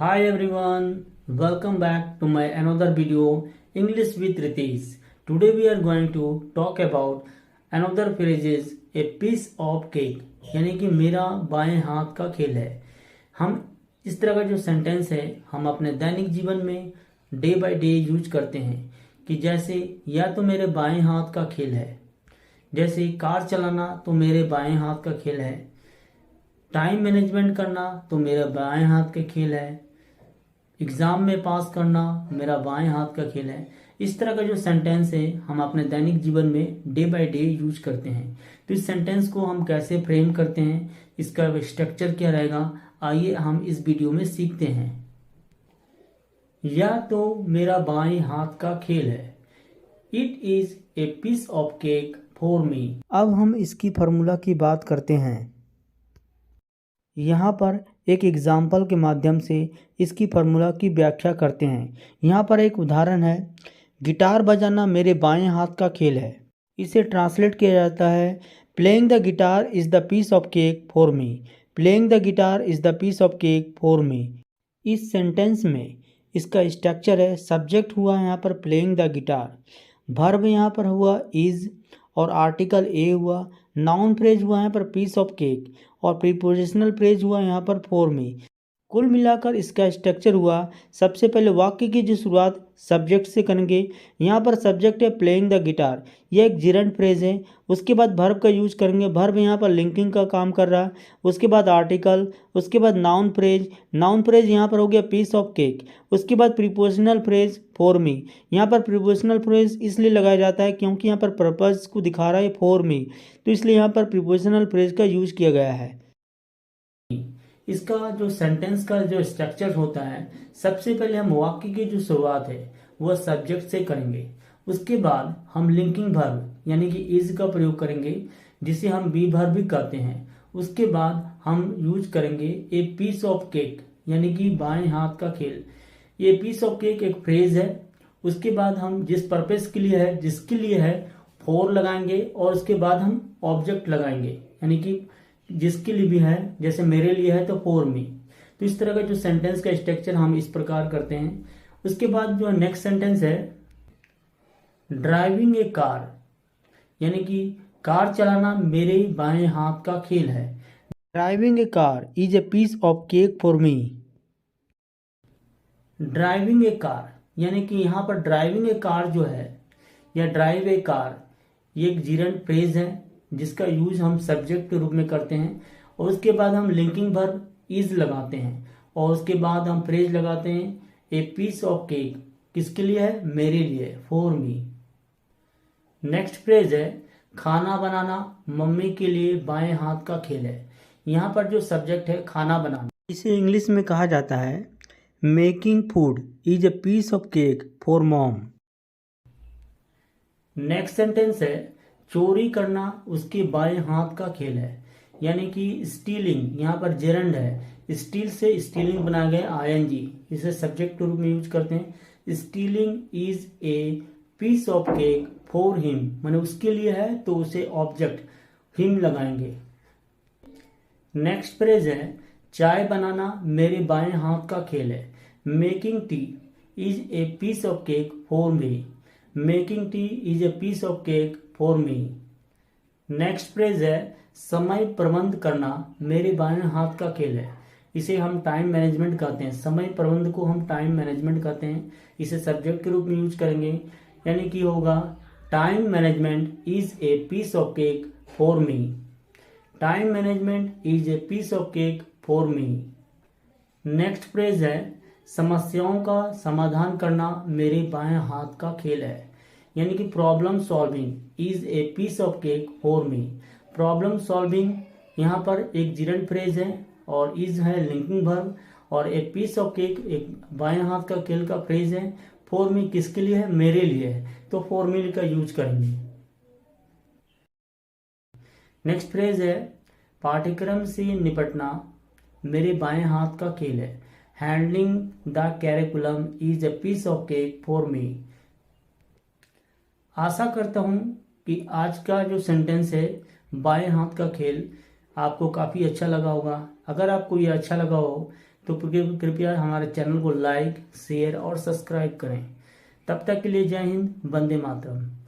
Hi everyone, welcome back to my another video English with Ritesh. Today we are going to talk about another phrase is a piece of cake यानी कि मेरा बाएं हाथ का खेल है। हम इस तरह का जो सेंटेंस है हम अपने दैनिक जीवन में डे बाय डे यूज करते हैं कि जैसे या तो मेरे बाएं हाथ का खेल है, जैसे कार चलाना तो मेरे बाएं हाथ का खेल है, टाइम मैनेजमेंट करना तो मेरा बाएं हाथ का खेल है, एग्जाम में पास करना मेरा बाएं हाथ का खेल है। इस तरह का जो सेंटेंस है हम अपने दैनिक जीवन में डे बाय डे यूज करते हैं। तो इस सेंटेंस को हम कैसे फ्रेम करते हैं, इसका स्ट्रक्चर क्या रहेगा, आइए हम इस वीडियो में सीखते हैं। या तो मेरा बाएं हाथ का खेल है, it is a piece of cake for me. अब हम इसकी फॉर्मूला की बात करते हैं। यहाँ पर एक एग्जाम्पल के माध्यम से इसकी फार्मूला की व्याख्या करते हैं। यहाँ पर एक उदाहरण है, गिटार बजाना मेरे बाएं हाथ का खेल है। इसे ट्रांसलेट किया जाता है, playing the guitar is the piece of cake for me. Playing the guitar is the piece of cake for me. इस सेंटेंस में इसका स्ट्रक्चर है, सब्जेक्ट हुआ यहाँ पर प्लेइंग द गिटार, वर्ब यहाँ पर हुआ इज़ और आर्टिकल ए हुआ, नाउन फ्रेज हुआ यहाँ पर पीस ऑफ केक और प्रीपोजिशनल फ्रेज हुआ यहाँ पर फॉर मी। कुल मिलाकर इसका स्ट्रक्चर हुआ, सबसे पहले वाक्य की जो शुरुआत सब्जेक्ट से करेंगे। यहाँ पर सब्जेक्ट है प्लेइंग द गिटार, यह एक जिरंड फ्रेज है। उसके बाद वर्ब का यूज करेंगे, वर्ब यहाँ पर लिंकिंग का काम कर रहा है। उसके बाद आर्टिकल, उसके बाद नाउन फ्रेज, नाउन फ्रेज यहाँ पर हो गया पीस ऑफ केक। उसके बाद प्रीपोजिशनल फ्रेज फॉर मी। यहाँ पर प्रीपोजिशनल फ्रेज इसलिए लगाया जाता है क्योंकि यहाँ पर पर्पज को दिखा रहा है फॉर मी, तो इसलिए यहाँ पर प्रीपोजिशनल फ्रेज का यूज किया गया है। इसका जो सेंटेंस का जो स्ट्रक्चर होता है, सबसे पहले हम वाक्य की जो शुरुआत है वह सब्जेक्ट से करेंगे। उसके बाद हम लिंकिंग वर्ब यानी कि इज का प्रयोग करेंगे, जिसे हम बी वर्ब भी कहते हैं। उसके बाद हम यूज करेंगे ए पीस ऑफ केक यानी कि बाएं हाथ का खेल। ये पीस ऑफ केक एक फ्रेज है। उसके बाद हम जिस पर्पस के लिए है, जिसके लिए है, फॉर लगाएंगे और उसके बाद हम ऑब्जेक्ट लगाएंगे यानी कि जिसके लिए भी है, जैसे मेरे लिए है तो फॉर मी। तो इस तरह का जो सेंटेंस का स्ट्रक्चर हम इस प्रकार करते हैं। उसके बाद जो नेक्स्ट सेंटेंस है, ड्राइविंग ए कार यानी कि कार चलाना मेरे बाएं हाथ का खेल है। Driving a car is a piece of cake for me. Driving a car यानी कि यहाँ पर ड्राइविंग ए कार जो है या ड्राइव ए कार, ये एक जिरंड फ्रेज है जिसका यूज हम सब्जेक्ट के रूप में करते हैं। और उसके बाद हम लिंकिंग वर्ब इज लगाते हैं और उसके बाद हम फ्रेज लगाते हैं ए पीस ऑफ केक, किसके लिए है, मेरे लिए, फॉर मी। नेक्स्ट फ्रेज है, खाना बनाना मम्मी के लिए बाएं हाथ का खेल है। यहाँ पर जो सब्जेक्ट है खाना बनाना, इसे इंग्लिश में कहा जाता है making food is a piece of cake for mom. Next sentence है, चोरी करना उसके बाएं हाथ का खेल है यानी कि स्टीलिंग, यहाँ पर जेरंड है, स्टील से स्टीलिंग बनाया गया आईएनजी, इसे सब्जेक्ट के रूप में यूज करते हैं। Stealing is a piece of cake for him, माने उसके लिए है तो उसे ऑब्जेक्ट हिम लगाएंगे। नेक्स्ट फ्रेज है, चाय बनाना मेरे बाएं हाथ का खेल है। Making tea is a piece of cake for me. Making tea is a piece of cake for me. Next phrase है, समय प्रबंध करना मेरे बाएं हाथ का खेल है। इसे हम टाइम मैनेजमेंट कहते हैं, समय प्रबंध को हम टाइम मैनेजमेंट कहते हैं। इसे सब्जेक्ट के रूप में यूज करेंगे यानी कि होगा time management is a piece of cake for me. Time management is a piece of cake for me. Next phrase है, समस्याओं का समाधान करना मेरे बाएं हाथ का खेल है यानी कि problem solving is a piece of cake for me. Problem solving यहाँ पर एक जिरंड फ्रेज है और इज है लिंकिंग वर्ब और ए पीस ऑफ केक एक बाएं हाथ का खेल का फ्रेज है। फॉर मी किसके लिए है, मेरे लिए है, तो फॉर मी का यूज करेंगे। नेक्स्ट फ्रेज है, पाठ्यक्रम से निपटना मेरे बाएं हाथ का खेल है। Handling the curriculum is a piece of cake for me. आशा करता हूं कि आज का जो सेंटेंस है बाएं हाथ का खेल आपको काफ़ी अच्छा लगा होगा। अगर आपको ये अच्छा लगा हो तो कृपया हमारे चैनल को लाइक, शेयर और सब्सक्राइब करें। तब तक के लिए जय हिंद, वंदे मातरम।